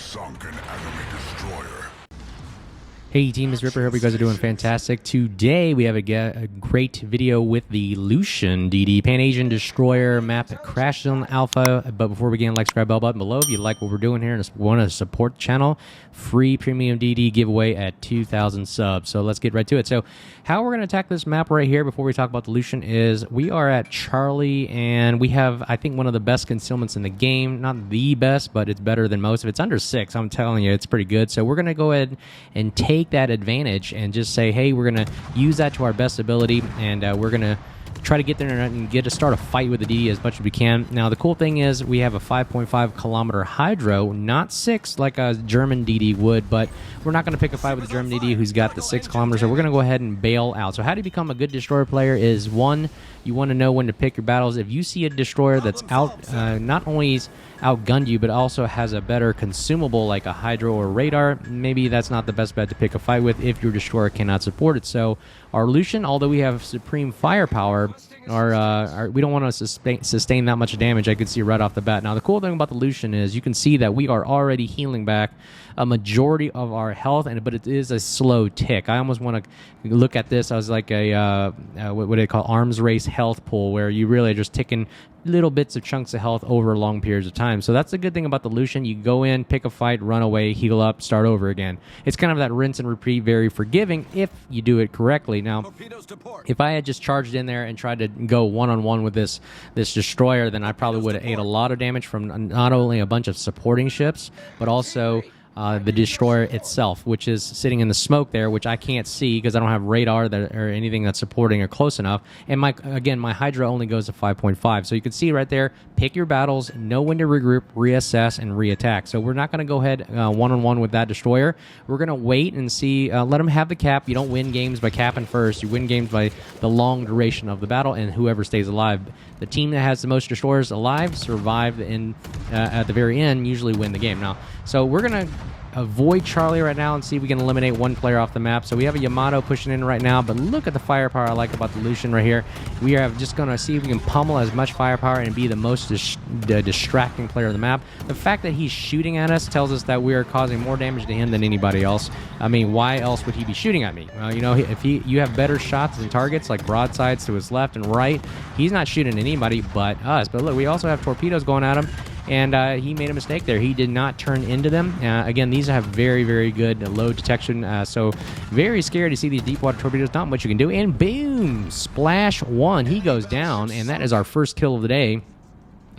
sunk an enemy destroyer. Hey team, it's Ripper. Hope you guys are doing fantastic. Today we have a great video with the Lushun DD Pan-Asian Destroyer map that crashed on Alpha. But before we begin, like, subscribe, bell button below if you like what we're doing here and want to support the channel. Free premium DD giveaway at 2,000 subs. So let's get right to it. So how we're going to attack this map right here before we talk about the Lushun is we are at Charlie, and we have, I think, one of the best concealments in the game. Not the best, but it's better than most. If it's under 6, I'm telling you, it's pretty good. So we're going to go ahead and take that advantage and just say, hey, we're going to use that to our best ability, and we're going to try to get there and get to start a fight with the DD as much as we can. Now, the cool thing is we have a 5.5 kilometer hydro, not 6 like a German DD would, but we're not going to pick a fight with the German DD who's got the 6 kilometers, so we're going to go ahead and bail out. So how do you become a good destroyer player is, one, you want to know when to pick your battles. If you see a destroyer that's out, not only is outgunned you, but also has a better consumable like a hydro or radar, maybe that's not the best bet to pick a fight with if your destroyer cannot support it. So our Lushun, although we have supreme firepower, we don't want to sustain that much damage. I could see right off the bat. Now, the cool thing about the Lushun is you can see that we are already healing back a majority of our health, but it is a slow tick. I almost want to look at this as like a what do they call arms race health pool, where you really are just ticking little bits of chunks of health over long periods of time. So that's the good thing about the Lushun. You go in, pick a fight, run away, heal up, start over again. It's kind of that rinse and repeat, very forgiving if you do it correctly. Now, if I had just charged in there and tried to go one-on-one with this destroyer, then I probably would have ate a lot of damage from not only a bunch of supporting ships, but also the destroyer itself, which is sitting in the smoke there, which I can't see because I don't have radar or anything that's supporting or close enough. And my hydro only goes to 5.5. So you can see right there, pick your battles, know when to regroup, reassess, and reattack. So we're not going to go ahead one-on-one with that destroyer. We're going to wait and see, let them have the cap. You don't win games by capping first. You win games by the long duration of the battle and whoever stays alive. The team that has the most destroyers alive survive at the very end, usually win the game. Now, so we're going to avoid Charlie right now and see if we can eliminate one player off the map. So we have a Yamato pushing in right now, but look at the firepower I like about the Lushun right here. We are just going to see if we can pummel as much firepower and be the most distracting player of the map. The fact that he's shooting at us tells us that we are causing more damage to him than anybody else. I mean, why else would he be shooting at me? You know, if you have better shots and targets like broadsides to his left and right, he's not shooting anybody but us. But look, we also have torpedoes going at him. And he made a mistake there. He did not turn into them. Again, these have very, very good load detection. So very scary to see these deep water torpedoes. Not much you can do. And boom! Splash 1. He goes down. And that is our first kill of the day.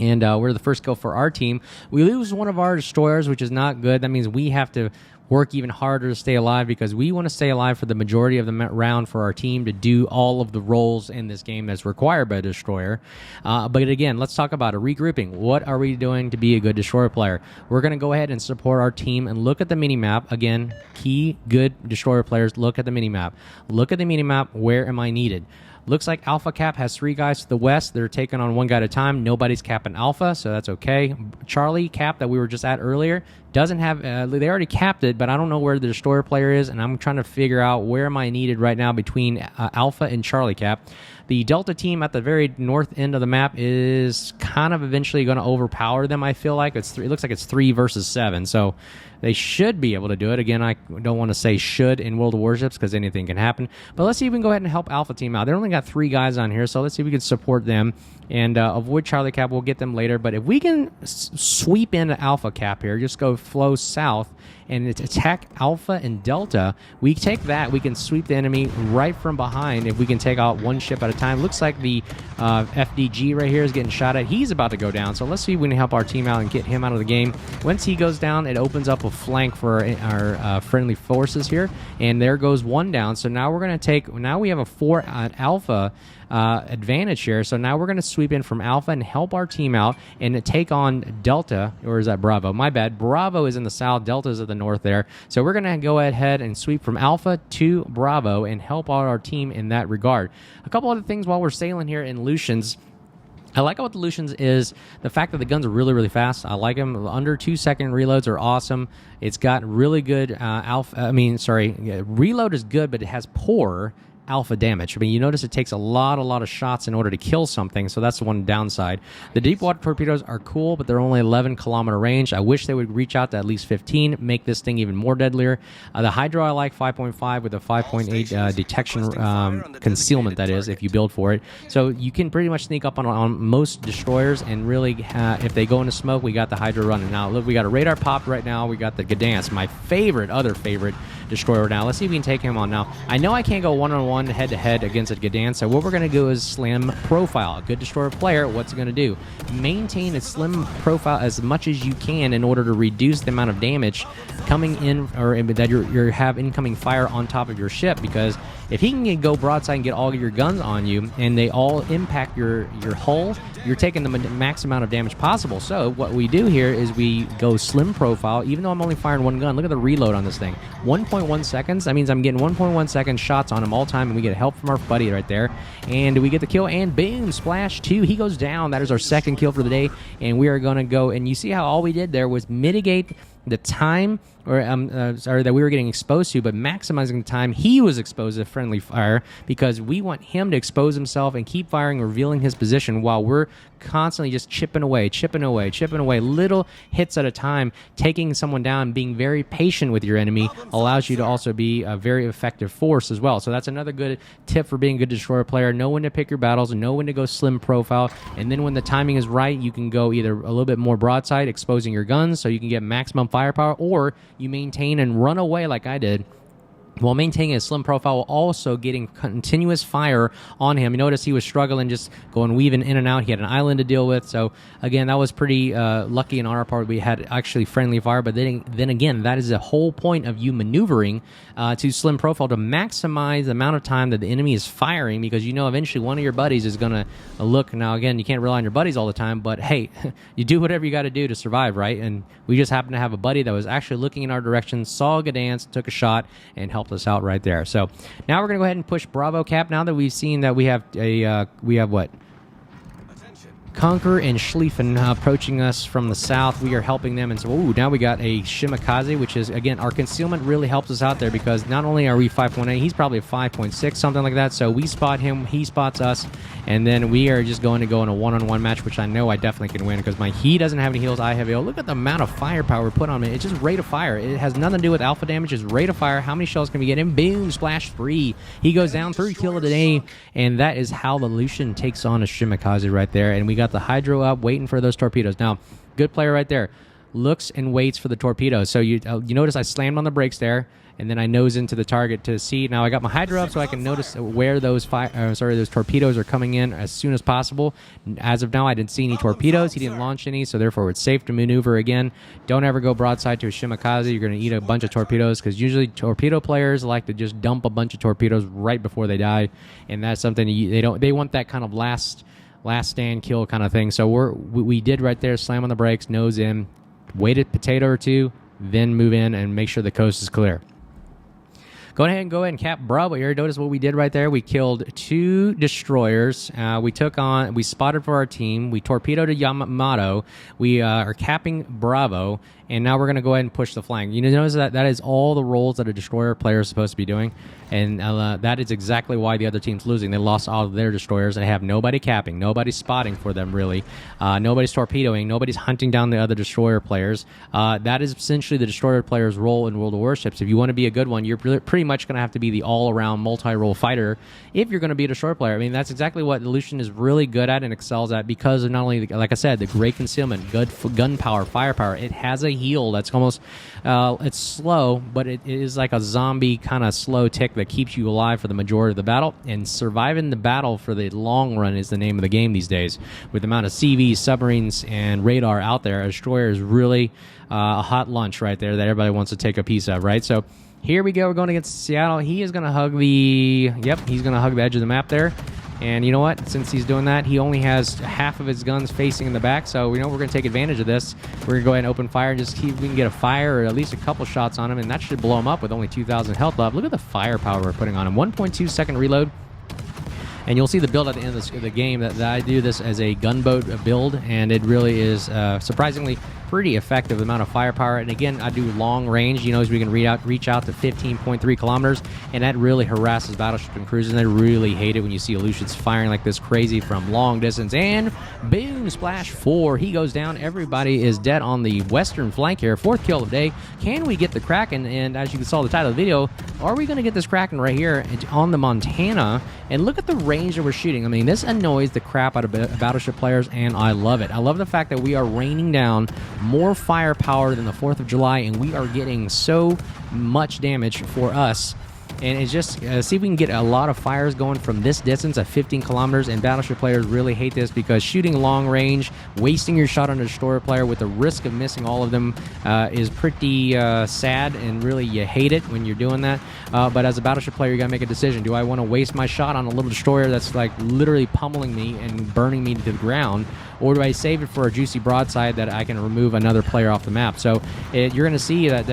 And we're the first kill for our team. We lose one of our destroyers, which is not good. That means we have to work even harder to stay alive because we want to stay alive for the majority of the round for our team to do all of the roles in this game that's required by a destroyer. But again, let's talk about it. Regrouping. What are we doing to be a good destroyer player? We're going to go ahead and support our team and look at the minimap. Again, key good destroyer players, look at the minimap. Look at the minimap. Where am I needed? Looks like Alpha Cap has 3 guys to the west. They're taking on 1 guy at a time. Nobody's capping Alpha, so that's okay. Charlie Cap that we were just at earlier doesn't have... they already capped it, but I don't know where the destroyer player is, and I'm trying to figure out where am I needed right now between Alpha and Charlie Cap. The Delta team at the very north end of the map is kind of eventually going to overpower them, I feel like. It looks like it's 3 versus 7, so they should be able to do it. Again, I don't want to say should in World of Warships because anything can happen. But let's see if we can go ahead and help Alpha team out. They only got 3 guys on here, so let's see if we can support them and avoid Charlie Cap. We'll get them later. But if we can sweep into Alpha Cap here, just go flow south and attack Alpha and Delta, we take that, we can sweep the enemy right from behind if we can take out 1 ship at a time. Looks like the FDG right here is getting shot at. He's about to go down, so let's see if we can help our team out and get him out of the game. Once he goes down, it opens up a flank for our friendly forces here, and there goes 1 down. So now we're going to take, now we have a 4 at Alpha advantage here. So now we're going to sweep in from Alpha and help our team out and take on Delta, or is that Bravo? My bad. Bravo is in the south, Delta is at the north there. So we're going to go ahead and sweep from Alpha to Bravo and help out our team in that regard. A couple other things while we're sailing here in Lushun's. I like about the Lushun's is the fact that the guns are really, really fast. I like them. Under 2-second reloads are awesome. It's got really good reload is good, but it has poor alpha damage. I mean, you notice it takes a lot of shots in order to kill something, so that's the one downside. The deep water torpedoes are cool, but they're only 11-kilometer range. I wish they would reach out to at least 15, make this thing even more deadlier. The hydro I like 5.5 with a 5.8 detection concealment, that is, if you build for it. So you can pretty much sneak up on most destroyers, and really, if they go into smoke, we got the hydro running. Now, look, we got a radar popped right now. We got the Gdansk, my other favorite destroyer now. Let's see if we can take him on. Now, I know I can't go one-on-one head-to-head against a Gdansk, so what we're going to do is slam profile. A good destroyer player, what's it going to do? Maintain a slim profile as much as you can in order to reduce the amount of damage coming in, or that you have incoming fire on top of your ship, because if he can go broadside and get all your guns on you, and they all impact your hull, you're taking the max amount of damage possible. So what we do here is we go slim profile, even though I'm only firing one gun. Look at the reload on this thing. 1.1 seconds. That means I'm getting 1.1 second shots on him all time, and we get help from our buddy right there. And we get the kill, and boom, splash 2. He goes down. That is our second kill for the day, and we are going to go, and you see how all we did there was mitigate the time, or that we were getting exposed to, but maximizing the time he was exposed to friendly fire, because we want him to expose himself and keep firing, revealing his position, while we're constantly just chipping away, little hits at a time. Taking someone down, being very patient with your enemy, allows you to also be a very effective force as well. So that's another good tip for being a good destroyer player. Know when to pick your battles, know when to go slim profile, and then when the timing is right, you can go either a little bit more broadside, exposing your guns so you can get maximum firepower, or you maintain and run away like I did, while maintaining a slim profile, while also getting continuous fire on him. You notice he was struggling, just going weaving in and out. He had an island to deal with. So, again, that was pretty lucky on our part. We had actually friendly fire. But then again, that is the whole point of you maneuvering to slim profile, to maximize the amount of time that the enemy is firing, because you know eventually one of your buddies is going to look. Now, again, you can't rely on your buddies all the time, but hey, you do whatever you got to do to survive, right? And we just happened to have a buddy that was actually looking in our direction, saw Gdansk, took a shot, and helped us out right there. So now we're going to go ahead and push Bravo Cap. Now that we've seen that we have what? Conquer and Schlieffen approaching us from the south. We are helping them, and so now we got a Shimakaze, which is, again, our concealment really helps us out there, because not only are we 5.8, he's probably a 5.6, something like that. So we spot him, he spots us, and then we are just going to go in a one-on-one match, which I know I definitely can win, because he doesn't have any heals, I have heal. Look at the amount of firepower put on me. It's just rate of fire. It has nothing to do with alpha damage. It's rate of fire. How many shells can we get him? Boom, splash 3. He goes down, 3 kill of the day, and that is how the Lushun takes on a Shimakaze right there. And we got the hydro up, waiting for those torpedoes. Now, good player right there. Looks and waits for the torpedoes. So you notice I slammed on the brakes there, and then I nose into the target to see. Now I got my hydro up so I can notice where those torpedoes are coming in as soon as possible. As of now, I didn't see any torpedoes. He didn't launch any, so therefore it's safe to maneuver again. Don't ever go broadside to a Shimakaze. You're going to eat a bunch of torpedoes, because usually torpedo players like to just dump a bunch of torpedoes right before they die, and that's something they want that kind of last stand kill kind of thing. So we did right there, slam on the brakes, nose in, wait a potato or two, then move in and make sure the coast is clear. Go ahead and cap Bravo here. Notice what we did right there. We killed 2 destroyers. We spotted for our team. We torpedoed a Yamato. We are capping Bravo, and now we're going to go ahead and push the flank. You notice that is all the roles that a destroyer player is supposed to be doing, and that is exactly why the other team's losing. They lost all of their destroyers, and they have nobody capping, nobody spotting for them, really. Nobody's torpedoing, nobody's hunting down the other destroyer players. That is essentially the destroyer player's role in World of Warships. If you want to be a good one, you're pretty much going to have to be the all-around multi-role fighter if you're going to be a destroyer player. I mean, that's exactly what Lushun is really good at and excels at, because of not only, like I said, the great concealment, good gunpowder, firepower. It has a heal that's almost, it's slow, but it is like a zombie kind of slow tick that keeps you alive for the majority of the battle, and surviving the battle for the long run is the name of the game these days. With the amount of CVs, submarines, and radar out there, a destroyer is really a hot lunch right there that everybody wants to take a piece of, right? So here we go. We're going against Seattle. He is going to hug he's going to hug the edge of the map there. And you know what? Since he's doing that, he only has half of his guns facing in the back. So we know we're going to take advantage of this. We're going to go ahead and open fire and just see if we can get a fire or at least a couple shots on him. And that should blow him up with only 2,000 health left. Look at the firepower we're putting on him. 1.2 second reload. And you'll see the build at the end of the game that I do this as a gunboat build, and it really is surprisingly pretty effective amount of firepower. And again, I do long range, you know, as we can reach out to 15.3 kilometers, and that really harasses battleship and cruisers, and they really hate it when you see Lushun's firing like this crazy from long distance. And boom, splash 4. He goes down. Everybody is dead on the western flank here. 4th kill of the day. Can we get the Kraken? And as you saw the title of the video, are we going to get this Kraken right here on the Montana? And look at the range that we're shooting. I mean, this annoys the crap out of battleship players, and I love it. I love the fact that we are raining down more firepower than the 4th of July, and we are getting so much damage for us. And it's just, see if we can get a lot of fires going from this distance at 15 kilometers, and battleship players really hate this because shooting long range, wasting your shot on a destroyer player with the risk of missing all of them is pretty sad, and really you hate it when you're doing that. But as a battleship player, you gotta make a decision. Do I want to waste my shot on a little destroyer that's like literally pummeling me and burning me to the ground? Or do I save it for a juicy broadside that I can remove another player off the map? So you're going to see that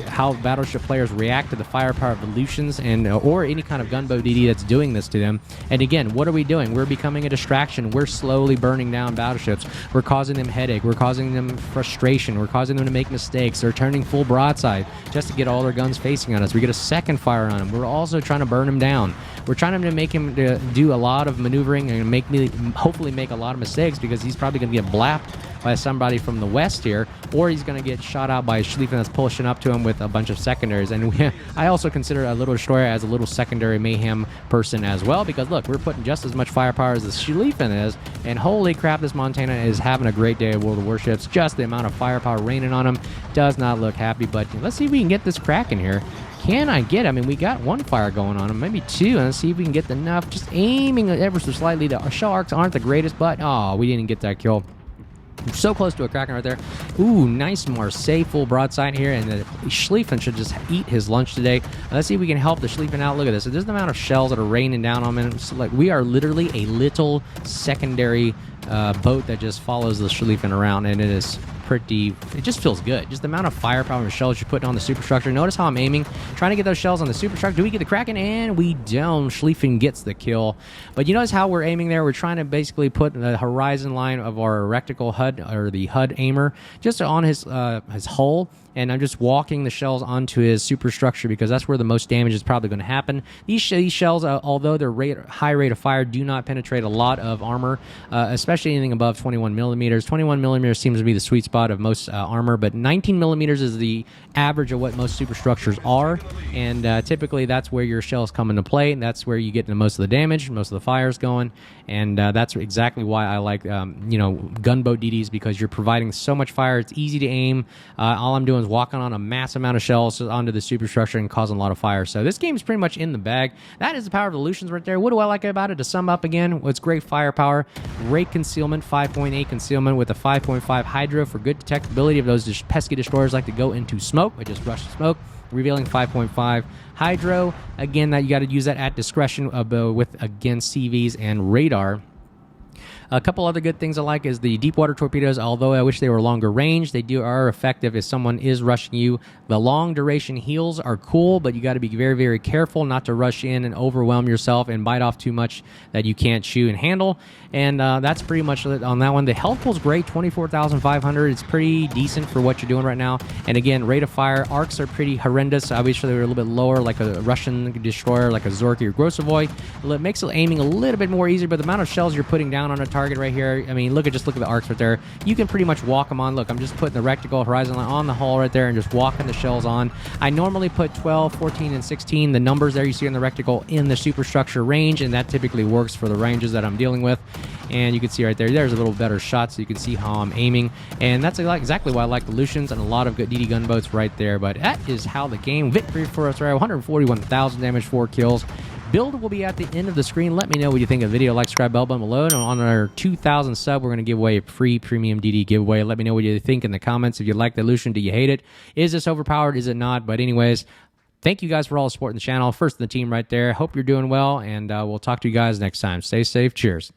how battleship players react to the firepower of the Lushans and or any kind of gunboat DD that's doing this to them. And again, what are we doing? We're becoming a distraction. We're slowly burning down battleships. We're causing them headache. We're causing them frustration. We're causing them to make mistakes. They're turning full broadside just to get all their guns facing on us. We get a second fire on them. We're also trying to burn him down. We're trying to make him do a lot of maneuvering and hopefully make a lot of mistakes, because he's probably going to get blapped by somebody from the west here, or he's going to get shot out by a Schlieffen that's pushing up to him with a bunch of secondaries. And I also consider a little destroyer as a little secondary mayhem person as well, because look, we're putting just as much firepower as the Schlieffen is, and holy crap, this Montana is having a great day of World of Warships. Just the amount of firepower raining on him does not look happy. But let's see if we can get this Kraken here. Can I get? I mean, we got one fire going on him, maybe two. And let's see if we can get enough. Just aiming ever so slightly. The shell arcs aren't the greatest, but oh, we didn't get that kill. So close to a Kraken right there. Ooh, nice Marseille full broadside here, and the Schlieffen should just eat his lunch today. Let's see if we can help the Schlieffen out. Look at this. There's the amount of shells that are raining down on him. So, like, we are literally a little secondary boat that just follows the Schlieffen around, and it just feels good. Just the amount of firepower and shells you're putting on the superstructure. Notice how I'm aiming, trying to get those shells on the superstructure. Do we get the Kraken? And we don't. Schlieffen gets the kill. But you notice how we're aiming there? We're trying to basically put the horizon line of our reticle HUD, or the HUD aimer, just on his hull. And I'm just walking the shells onto his superstructure, because that's where the most damage is probably going to happen. These shells, although their high rate of fire, do not penetrate a lot of armor, especially anything above 21 millimeters. 21 millimeters seems to be the sweet spot of most armor, but 19 millimeters is the average of what most superstructures are. And typically that's where your shells come into play. And that's where you get the most of the damage, most of the fires going. And that's exactly why I like, gunboat DDs, because you're providing so much fire. It's easy to aim. All I'm doing is walking on a massive amount of shells onto the superstructure and causing a lot of fire. So this game is pretty much in the bag. That is the power of the Lushans right there. What do I like about it? To sum up again, well, it's great firepower, great concealment, 5.8 concealment with a 5.5 hydro for good detectability if those pesky destroyers like to go into smoke, but just rush the smoke. Revealing 5.5 hydro. Again, that you got to use that at discretion with, again, CVs and radar. A couple other good things I like is the deep water torpedoes. Although I wish they were longer range, they are effective if someone is rushing you. The long duration heals are cool, but you got to be very, very careful not to rush in and overwhelm yourself and bite off too much that you can't chew and handle. And that's pretty much it on that one. The health pool's great, 24,500. It's pretty decent for what you're doing right now. And again, rate of fire, arcs are pretty horrendous. I wish they were a little bit lower, like a Russian destroyer, like a Zorky or Grossovoy. It makes aiming a little bit more easier, but the amount of shells you're putting down on a target right here, I mean, look at the arcs right there. You can pretty much walk them on. Look, I'm just putting the reticle horizon line on the hull right there and just walking the shells on. I normally put 12, 14, and 16, the numbers there you see on the reticle, in the superstructure range, and that typically works for the ranges that I'm dealing with. And you can see right there's a little better shot, so you can see how I'm aiming. And that's exactly why I like the Lushans, and a lot of good DD gunboats right there. But that is how the game. Victory for us, right? 141,000 damage, 4 kills. Build will be at the end of the screen. Let me know what you think of the video. Like, subscribe, bell button below. And on our 2,000 sub, we're going to give away a free premium DD giveaway. Let me know what you think in the comments. If you like the Lushun, do you hate it? Is this overpowered? Is it not? But anyways, thank you guys for all the support in the channel. First in the team right there. Hope you're doing well, and we'll talk to you guys next time. Stay safe. Cheers.